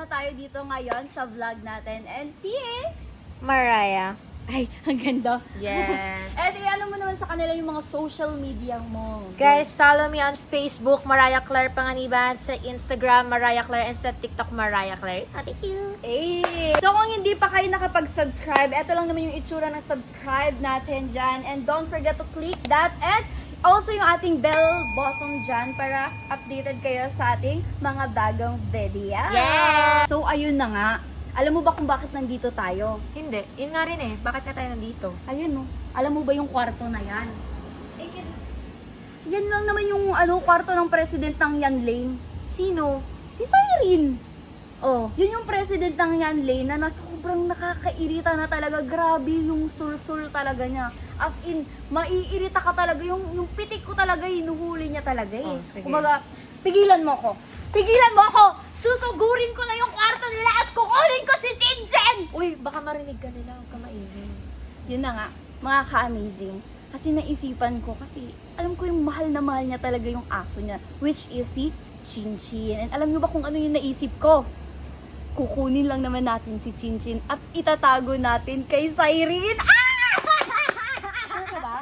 tayo dito ngayon sa vlog natin. And si Mariah. Ay, ang ganda. Yes. And ano mo naman sa kanila yung mga social media mo. Guys, follow me on Facebook, Mariah Claire Panganiban, sa Instagram, Mariah Claire, and sa TikTok, Mariah Claire. Thank you. So kung hindi pa kayo nakapag-subscribe, ito lang naman yung itsura ng subscribe natin dyan. And don't forget to click that and also yung ating bell button dyan para updated kayo sa ating mga bagong video. Yes! So ayun na nga. Alam mo ba kung bakit nandito tayo? Hindi. Yun nga rin eh. Bakit ka tayo nandito? Ayun no. Alam mo ba yung kwarto na yan? Yan lang naman yung kwarto ng president ng Yan Lane. Sino? Si Cyrene. Oh, yun yung president ng Yan Lane na sobrang nakakairita na talaga. Grabe yung sul-sul talaga niya. As in, maiirita ka talaga. Yung pitik ko talaga, hinuhuli niya talaga eh. Oh, sige. Kumaga, pigilan mo ako. Pigilan mo ako! Susugurin ko na yung kwarto nila at kukunin ko si Jinjen! Uy, baka marinig ka nila. Huwag ka maingay. Yun na nga, mga ka-amazing. Kasi naisipan ko, kasi alam ko yung mahal na mahal niya talaga yung aso niya, which is si Chinchin. And alam niyo ba kung ano yung naisip ko? Kukunin lang naman natin si Chinchin at itatago natin kay Cyrene. Ah! Sure ka ba?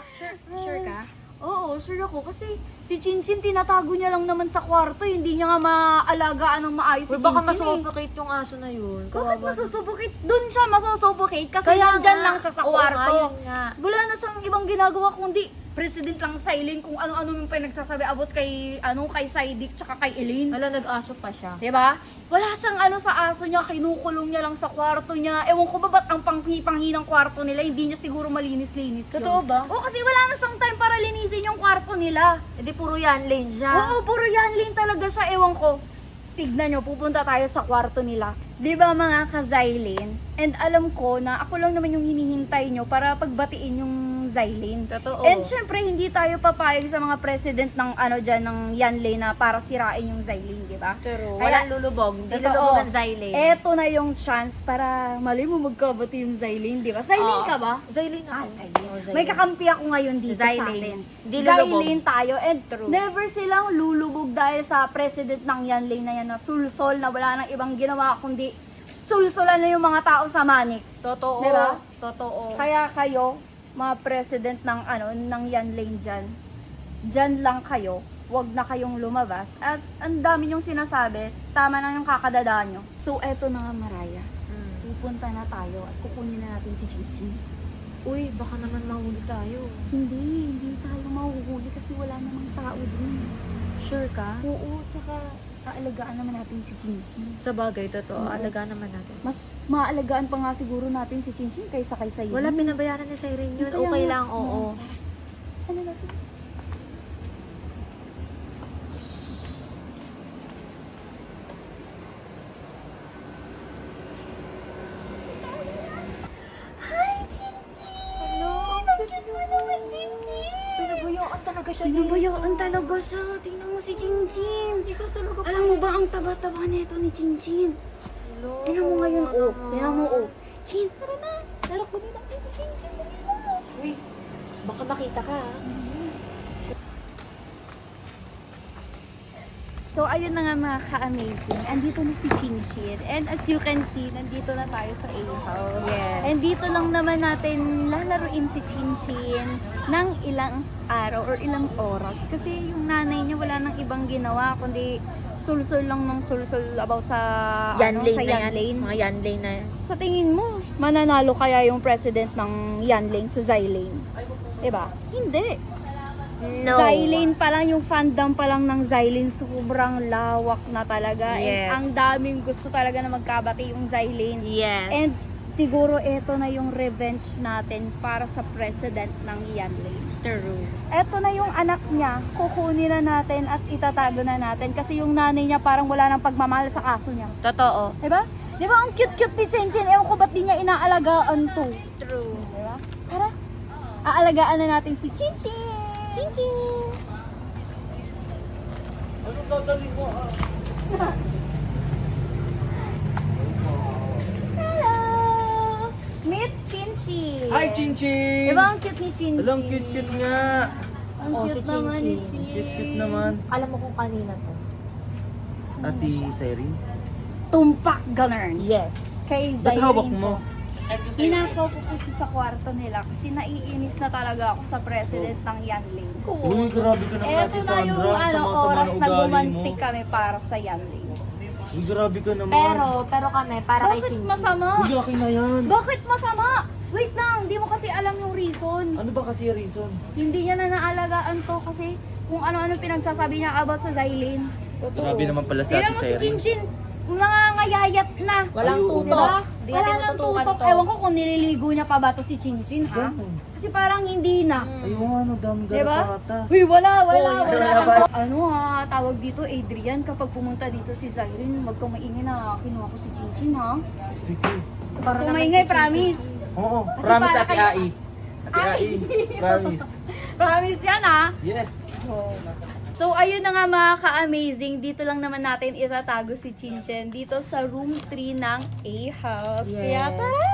Sure ka? Oo, sure ako. Kasi si Chinchin, tinatago niya lang naman sa kwarto. Hindi niya nga maalagaan ng maayos si Uy, Chinchin. baka masuffocate yung aso na yun. Bakit masusuffocate? Doon siya masusuffocate kasi Kaya nandyan nga. lang siya sa Oo kwarto. nga, yun nga. Wala na siyang ibang ginagawa kundi president lang silent kung ano-ano yung pinagsasabi about kay kay Saidik tsaka kay Elaine. Wala, nag-aso pa siya. 'Di ba? Wala siyang sa aso niya, kinukulong niya lang sa kwarto niya. Ewan ko ba ba't ang panghi ng kwarto nila, hindi niya siguro malinis-linis yun. Totoo ba? Oo, kasi wala na siyang time para linisin yung kwarto nila. E di puro yan, lane siya. Oo, puro yan lane talaga siya. Ewan ko. Tignan nyo, pupunta tayo sa kwarto nila. Di ba mga ka-Zylene? And alam ko na ako lang naman yung hinihintay nyo para pagbatiin yung Zylene. Totoo. And syempre, hindi tayo papayag sa mga president ng dyan, ng Yan Lane na para sirain yung Zylene, di ba? Pero Kaya- walang lulubog. Hindi Totoo. lulubog ang Zylene. Eto na yung chance para mali mo magkabati yung Zylene, di ba? Zylene ka ba? Zylene ako. Zylene. Oh, Zylene. May kakampi ako ngayon dito sa Zylene. atin. Di lulubog. Zylene tayo. And True. never silang lulubog dahil sa president ng Yan Lane na yan na sulsol na wala nang ibang ginawa kundi sulsulan na yung mga tao sa Manix. Totoo. Di ba? Totoo. Kaya kayo, mga president ng Yan Lane dyan lang kayo. Huwag na kayong lumabas. At ang dami yung sinasabi, tama na yung kakadadaan nyo. So, eto na nga, Mariah. Pupunta na tayo at kukunin na natin si Chinchin. Uy, baka naman mahuli tayo. Hindi tayo mahuhuli kasi wala namang tao dun. Sure ka? Oo, tsaka aalagaan naman natin si Chinchin. Sa bagay, totoo. Oo. Alagaan naman natin. Mas maalagaan pa nga siguro natin si Chinchin kaysa kay Sayin. Wala pinabayaran ni Cyrene yun. Kaya Okay nga. lang, oo. Ano natin? Hi, Chinchin! Hello? Nakit mo naman, Chinchin! Pinabayaan talaga siya. Pinabayaan talaga siya. Tingnan mo si Chinchin. Hindi ko talaga Alam mo ba ang taba-taba nito ni Chinchin? Hello? Tingnan mo ngayon, oh. Naman. Tingnan mo, oh. Chin, tara na. Laro ko din natin si Chinchin. Dali na. Uy, baka makita ka ha. So, ayun na nga mga ka-amazing. Andito na si Chinchin. And as you can see, nandito na tayo sa A-house. Yes. And dito lang naman natin lalaruin si Chinchin ng ilang araw or ilang oras. Kasi yung nanay niya wala nang ibang ginawa, kundi sulsul lang ng sulsul about sa Yan lane sa na Yan yan. Lane. Mga yan lane na yan. Sa tingin mo, mananalo kaya yung president ng Yan Lane sa Zylene? Diba? Hindi. No. Zylene pa lang, yung fandom pa lang ng Zylene, sobrang lawak na talaga. Yes. And ang daming gusto talaga na magkabati yung Zylene. Yes. And siguro ito na yung revenge natin para sa president ng Yan Lane. true. Ito na yung anak niya, kukunin na natin at itatago na natin kasi yung nanay niya parang wala nang pagmamahal sa kaso niya. Totoo. Diba? Diba ang cute-cute ni Chinchin? Ewan ko ba't di niya inaalagaan to. True. Diba? Tara, aalagaan na natin si Chinchin. Chinchin! Ano dadali mo ah? Hello! Meet Chinchin! Hi, Chinchin! Diba ang cute ni Chinchin? Alam, cute-cute nga. Ang Oh, cute si naman ni Chinchin. Chinchin. Cute-cute naman. Alam mo kung kanina to. Ati Cyrene? tumpak ganun. Yes. Kay Ba't hawak Zyrene mo? po. Hinakaw ko kasi sa kwarto nila kasi naiinis na talaga ako sa president ng Yanling. Uy, grabe ka naman Eto Ate na yung Sandra. Ang sama-sama oras ng na ugali mo. gumanti kami para sa Yanling. Uy, grabe ka naman. Pero kami, para kay Bakit Chinchi. masama? Uy, akin na yan. Bakit masama? Wait lang, hindi mo kasi alam yung reason. Ano ba kasi yung reason? Hindi niya na naalagaan to kasi kung ano-ano pinagsasabi niya about sa Zylene. Totoo. Grabe naman pala sa Tignan mo si Chinchin, nangangayayat na. Walang Ayun. tutok. Diba? Di Wala natin nang matutukan tutok. to. Ewan ko kung nililigo niya pa ba to si Chinchin, ha? Kasi parang hindi na. Ayun, ano, dami Diba? pa ata. Uy, wala. Uy, Ano, ano ha, tawag dito, Adrian, kapag pumunta dito si Zyrene, wag kang maingay na kinuha ko si Chinchin, ha? Sige. Para Kung naman maingay, kay Chinchi. Oo, promise. promise para Ate kayo- Ai. Ate Ai, promise. Promise yan, ha? Yes. So, ayun na nga mga ka-amazing. Dito lang naman natin itatago si Chinchin dito sa room 3 ng A-House. Yes. Kaya tara!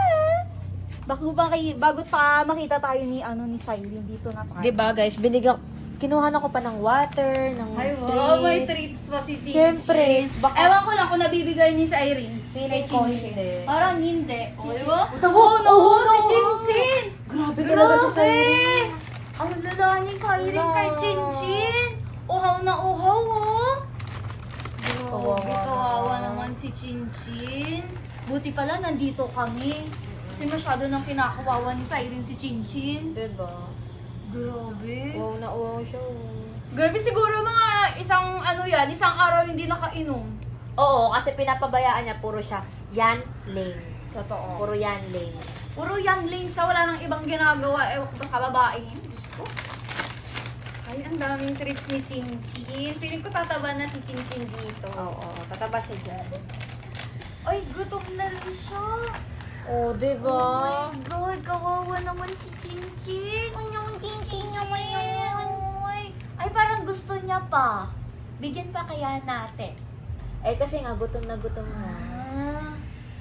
Bago pa makita tayo ni Cyrene dito na tayo. Diba guys, kinuha na ko pa ng water, ng Ay, treats. wow, may treats pa si Chinchin. Siyempre, baka- Ewan ko lang kung nabibigay ni Cyrene. Feeling Kay ko Chinchin. hindi. Parang hindi. O, di ba? Oo, Oo, no. si Chinchin! Grabe talaga si Cyrene. Ang lala ni Cyrene Wala. kay Chinchin. Uhaw na uhaw, oh. Kawawa Grabe, kawawa naman. naman si Chinchin. Buti pala nandito kami. Kasi masyado nang kinakawawa ni Cyrene si Chinchin. Diba? Grabe. Wow na wow siya. Grabe siguro mga isang araw hindi nakainom. Oo, kasi pinapabayaan niya, puro siya yan lane. Totoo. Puro yan lane. Puro yanling siya, wala nang ibang ginagawa. Ewan ko ba sa babae niya? Diyos ko. Ay, ang daming trips ni Chinchin. Feeling ko tataba na si Chinchin dito. Oo, tataba siya dyan. Ay, gutom na rin siya. Oh, diba? Oh my God, kawawa naman si Chinchin. Yung Chinchin naman yun. Ay, parang gusto niya pa. Bigyan pa kaya natin. Eh, kasi nga, gutom na gutom na.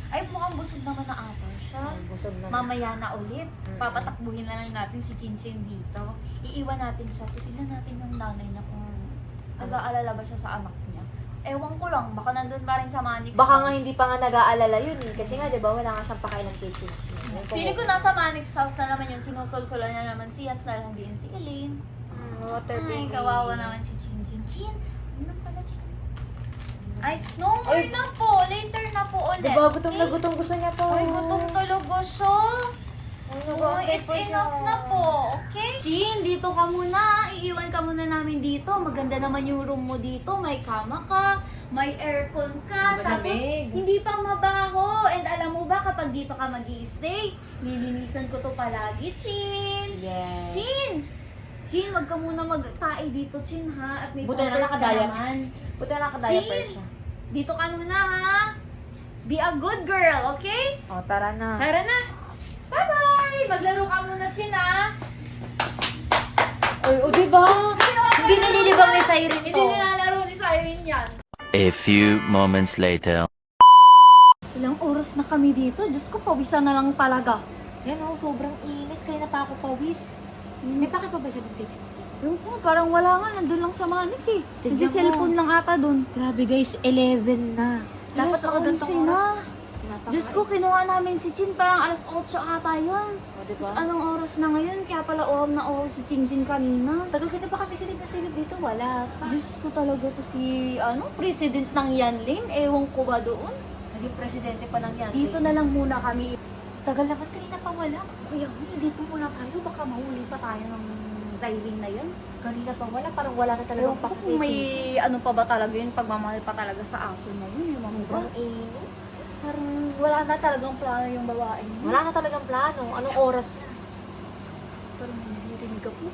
Ay, mukhang busog naman na ata siya. Ay, busog na. Mamaya na ulit. Mm. Papatakbuhin na lang natin si Chinchin dito. Iiwan natin siya. Titignan natin yung nanay na kung nag-aalala ba siya sa anak niya. Ewan ko lang, baka nandun pa rin sa Manix. Baka nga hindi pa nga nag-aalala yun eh. Kasi nga, diba, wala nga siyang pakailang kay Chinchi. Feeling ko nasa Manix house na naman yun. Sinusolsolan niya naman si Yas na lang din si Elaine. Water Ay, baby. kawawa naman si Chinchin. Chin, ano ka na, Chin? Ay, no more na po. Later na po ulit. Diba, gutom na gutom. Gusto niya to. Ay, gutom talaga siya. Ay, Oh, it's enough na po, okay? Chin, dito ka muna. Iiwan ka muna namin dito. Maganda naman yung room mo dito. May kama ka, may aircon ka, tapos Malamig. hindi pa mabaho. And alam mo ba, kapag dito ka mag-i-stay, nilinisan ko to palagi, Chin. Yes. Chin! Chin, wag ka muna mag-tae dito, Chin, ha? At may Buti na pampers ka nakadaya. naman. Buti na naka-diaper Chin! siya. Dito ka muna, ha? Be a good girl, okay? O, tara na. Tara na! Bye-bye! Maglaro ka muna, Chin, ha? Ay, o, diba? Hindi nililibang ni Cyrene Hindi to. nilalaro ni Cyrene yan. A few moments later. Ilang oras na kami dito. Diyos ko, pawisan na lang talaga. Yan o, sobrang init. Kaya na pa ako pawis. May pake pa ba siya ng kay Chinchi? Yung ko, parang wala nga. Nandun lang sa Manix eh. Tignan Nagsi-cellphone lang ata dun. Grabe guys, 11 na. Dapat Alas nakagantong 11 na. oras. Diyos ko, kinuha namin si Chin. Parang alas 8 ata yun. O, diba? Tapos anong oras na ngayon? Kaya pala uhaw na uhaw si Chin Chin kanina. Tagal ka na ba kami silip na silip dito? Wala pa. Diyos ko talaga to si, president ng Yanling. Ewan ko ba doon? Naging presidente pa lang yan. Dito na lang muna kami. Tagal naman kanina pa wala. Kuya, dito muna tayo. Baka mahuli pa tayo ng Zyrene na yan. Kanina pa wala. Parang wala na talagang Ewan ko pake kung kay may Chinchi. ano pa ba talaga yun, pagmamahal pa talaga sa aso na yun. Ewan ko ba? Sobrang init. Parang wala na talagang plano yung babae niya. Wala na talagang plano. Anong oras? Parang may naririnig ako.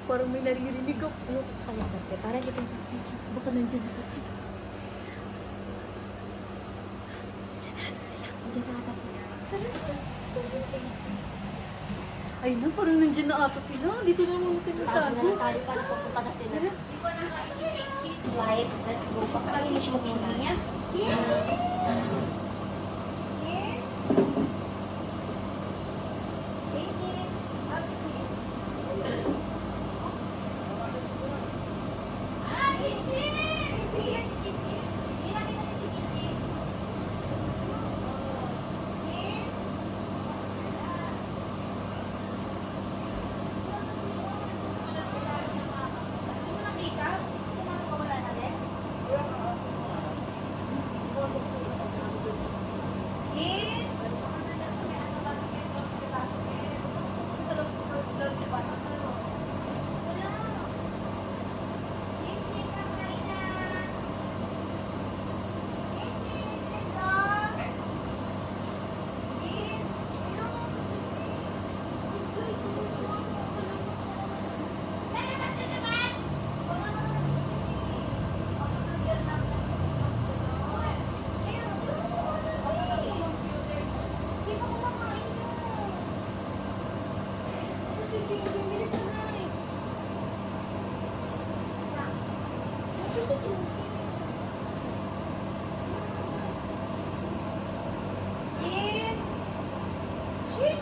Parang may naririnig ako. Alas na. Parang hindi pa. Baka nandiyan na kasi. Diyan na ata sila. Ay na, parang nandiyan na ata sila. Dito na muna tayo Tago na tago. lang tayo para pupunta na sila. Light, let's go. Pagpalinis mo niya.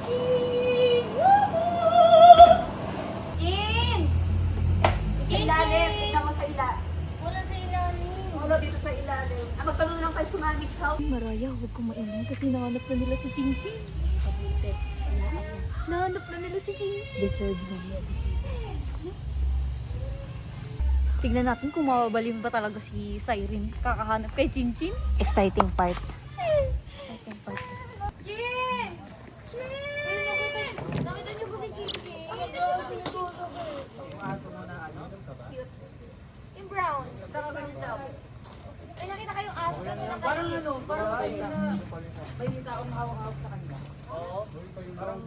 Chin! Chin! Sa ilalim, tignan mo sa ilalim. Wala sa ilalim. Wala dito sa ilalim. Magtanong lang kayo sa Manix house. Maraya, huwag kong mainom kasi nahanap na nila si Chinchin. Kabuti. Nahanap na nila si Chinchin. Deserve na niya. Tignan natin kung mababalin ba talaga si Siren kakahanap kay Chinchin. Exciting part. Second part. Chin! Chin! Nakita niyo ba si Chin? Yung brown. Ay, nakita kayong aso kasi nakaliit.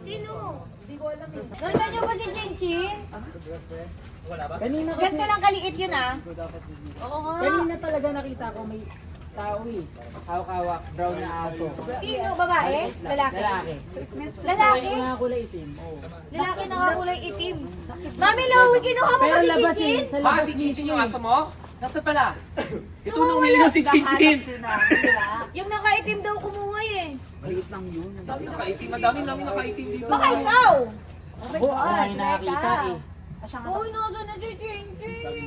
Sino? Nakita niyo ba si Chin? Ganito lang kaliit yun ah. Oo nga. Kanina talaga nakita ko may tao eh. Hawak-hawak, brown na aso. Sino? Babae? Lalaki? Lalaki. Lalaki? Mga kulay itim. Oo. Lalaki nakakulay itim. Mami Lowy, kinuha mo Pero ba si labas Chin? eh. Sa labas Si Chinchin yung mismo eh. asa mo? Nasa pala? Ito Nawawala. nung umiinom si Chinchin. Yung nakaitim daw kumuha eh. Dami nakaitim, madami nakaitim dito. Baka ikaw! Wala yung nakakita eh. Uy, nasa na si Chin.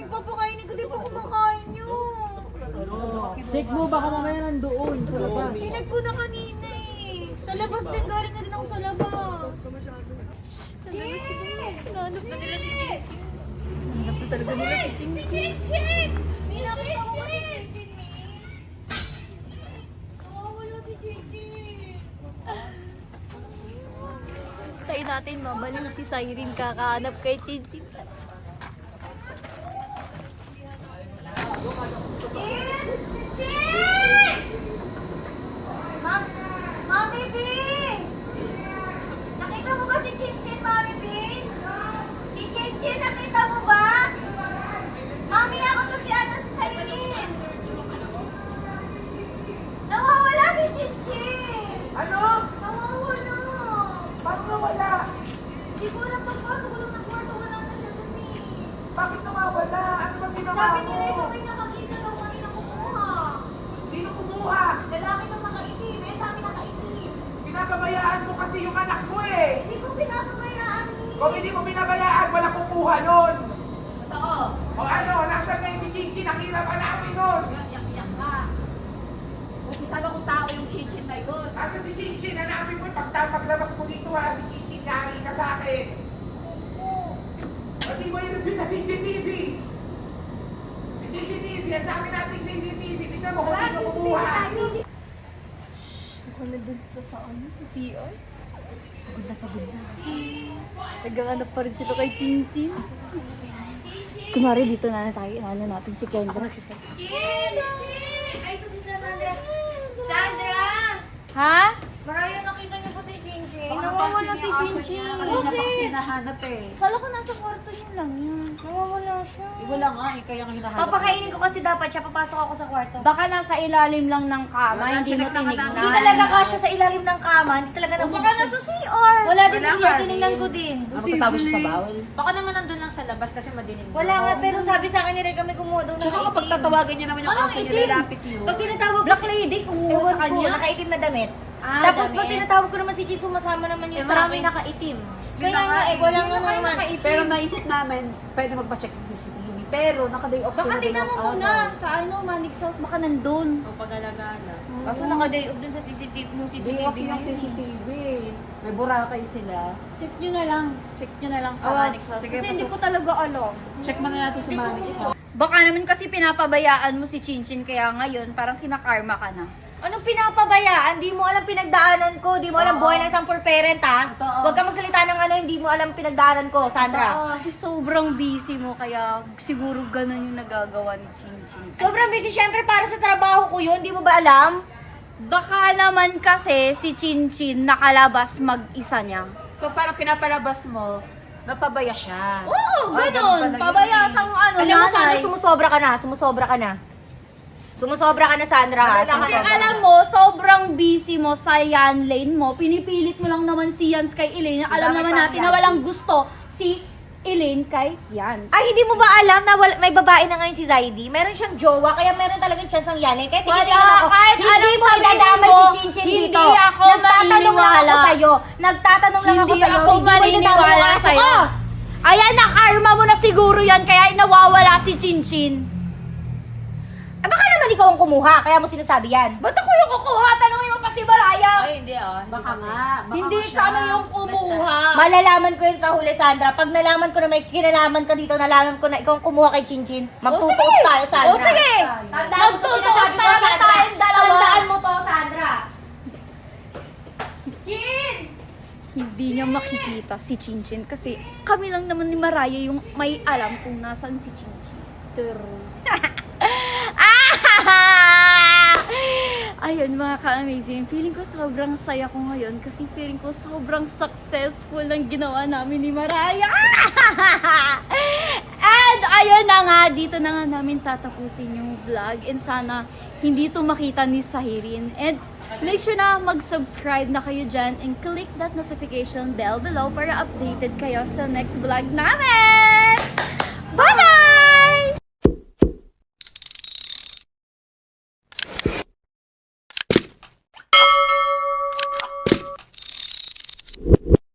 Papakainin ko din pa kumakain yun. Check mo, baka mamaya nandoon sa labas. Tinag ko na kanina eh. Sa labas din, galing na din ako sa labas. Chin! Nanap na nila si Chin. Nahanap na talaga nila si Chinchin. Chin! May nakita ko ba si Chin? Wala si Chin. Tayo natin mabalin si Siren kakahanap kay Chinchin. Chin! Mami Bin! Nakita mo ba si Chin, Mami Bin? Si Chin, nakita mo ba? Mami, ako to si si Siren. Nawawala si Chin. Ano? Nawawala. Paano nawala? Hindi ko alam pagpasok ko lang ng kwarto, wala na siya dun eh. Bakit nawawala? Ano ba ginawa Sabi mo? ni Rico, may nakakita daw kanina kumuha. Sino kumuha? Lalaki na nakaitim, eh, dami nakaitim. Pinapabayaan mo kasi yung anak mo eh. Hindi ko pinapabayaan ni. Kung hindi mo pinabayaan, wala kukuha nun. Totoo. O ano, nasan na yung si Chinchin? Ang hirap hanapin nun. Iyak ka. Buti sana kung tao yung chinchin na yun. Nasa si Chinchin, hanapin mo. Paglabas mo dito, wala si Chinchin. Nari ka sa akin. Pati mo yung review sa CCTV. Yung CCTV, ang dami nating CCTV. Tingnan mo kung sino kumuha. Ako na dun sa sa CR. Pagod na. Naghahanap pa rin sila kay Chinchin. Kumari dito na tayo. Ano natin si Kendra. Chin! Ay, ito si Sandra. Sandra! Ha? Maraya, nakita niyo po si Chinchin. Nawawala si Chinchin. Kanina pa kasi hinahanap eh. Kala ko nasa kwarto niyo lang yan. Nawawala siya. Wala nga eh, kaya nga hinahanap. Papakainin ko kasi dapat siya. Papasok ako sa kwarto. Baka nasa ilalim lang ng kama, Wala, hindi mo chinek na nga tinignan. Hindi talaga kasya sa ilalim ng kama. Hindi talaga O nabubuksan. baka nasa CR. Wala din Wala siya. nga Tinignan din. ko din. Magtatago siya sa bawal. Baka naman nandun lang sa labas kasi madilim. Wala nga, pero sabi sa akin ni Rega may kumuha daw na Tsaka kapag tatawagan niya naman yung Anong aso niya, itim? lalapit yun. Pag tinatawag ko Black Lady, kumuha Ewan sa kanya. ko, nakaitim na damit. Ah, Tapos pag damit. tinatawag ko naman si Jin, sumasama naman yun sa Maraming akin. nakaitim. Kaya nga eh, wala nga naman. Pero naisip namin, pwede magpa-check sa CCTV. Pero naka-day off Baka sila tingnan ng mo muna sa Manix House, baka nandun. O pag-alagala. Kaso naka-day off dun sa CCTV, nung Day CCTV off yung CCTV. May Boracay sila. Check nyo na lang. Check nyo na lang sa Ah, Manix House. sige, Kasi hindi pasok. ko talaga alam. Check mo na natin sa Manix House. Baka naman kasi pinapabayaan mo si Chinchin, kaya ngayon parang kinakarma ka na. Anong pinapabayaan? Di mo alam pinagdaanan ko. Di mo alam buhay ng isang for parent, ha? Totoo. Huwag ka magsalita ng ano, hindi mo alam pinagdaanan ko, Sandra. Kasi sobrang busy mo, kaya siguro ganun yung nagagawa ni Chinchin. Sobrang busy, syempre, para sa trabaho ko yun. Di mo ba alam? Baka naman kasi si Chinchin nakalabas mag-isa niya. So parang pinapalabas mo, napabaya siya. Oo, Ah, ganun. pala yun Pabaya eh. siyang ano, Alam mo, Sandra, nanay. sumusobra ka na. Sumusobra ka na. Sumusobra ka na, Sandra. ha? Kasi Sumusobra. alam mo, sobrang busy mo sa Yan Lane mo. Pinipilit mo lang naman si Yans kay Elaine. Alam Dami naman pang natin na Yan. walang gusto si Elaine kay Yans. Ay, hindi mo ba alam na may babae na ngayon si Zaidi? Meron siyang jowa, kaya meron talagang chance ang yanin. Kahit Wala, tigilan ako, kahit hindi anong mo sabihin idadamay mo, si Chinchin hindi dito. ako Nagtatanong lang ako sa'yo. Nagtatanong lang ako Hindi sa'yo. ako Hindi mo itinatanong maniniwala ang aso sa'yo. ko. Ayan na, karma mo na siguro yan, kaya nawawala si Chinchin. Eh, baka naman ikaw ang kumuha, kaya mo sinasabi yan. Ba't ako yung kukuha? Tanungin mo pa si Maraya. Ay, hindi ah. Baka nga. Hindi kami yung kumuha. Malalaman ko yun sa huli, Sandra. Pag nalaman ko na may kinalaman ka dito, nalaman ko na ikaw ang kumuha kay Chinchin. Magtutuos tayo, Sandra. O sige. Tandaan mo to, Magtutuos sinasabi ko, talaga Sandra. tayong dalawa. Tandaan mo to, Sandra. Chin! Hindi niya makikita si Chinchin kasi kami lang naman ni Maraya yung may alam kung nasan si Chinchin. Ayun mga ka-amazing, feeling ko sobrang saya ko ngayon kasi feeling ko sobrang successful ng ginawa namin ni Maraya. And ayun na nga, dito na nga namin tatapusin yung vlog and sana hindi to makita ni Sahirin. And make sure na mag-subscribe na kayo dyan and click that notification bell below para updated kayo sa next vlog namin! Bye-bye!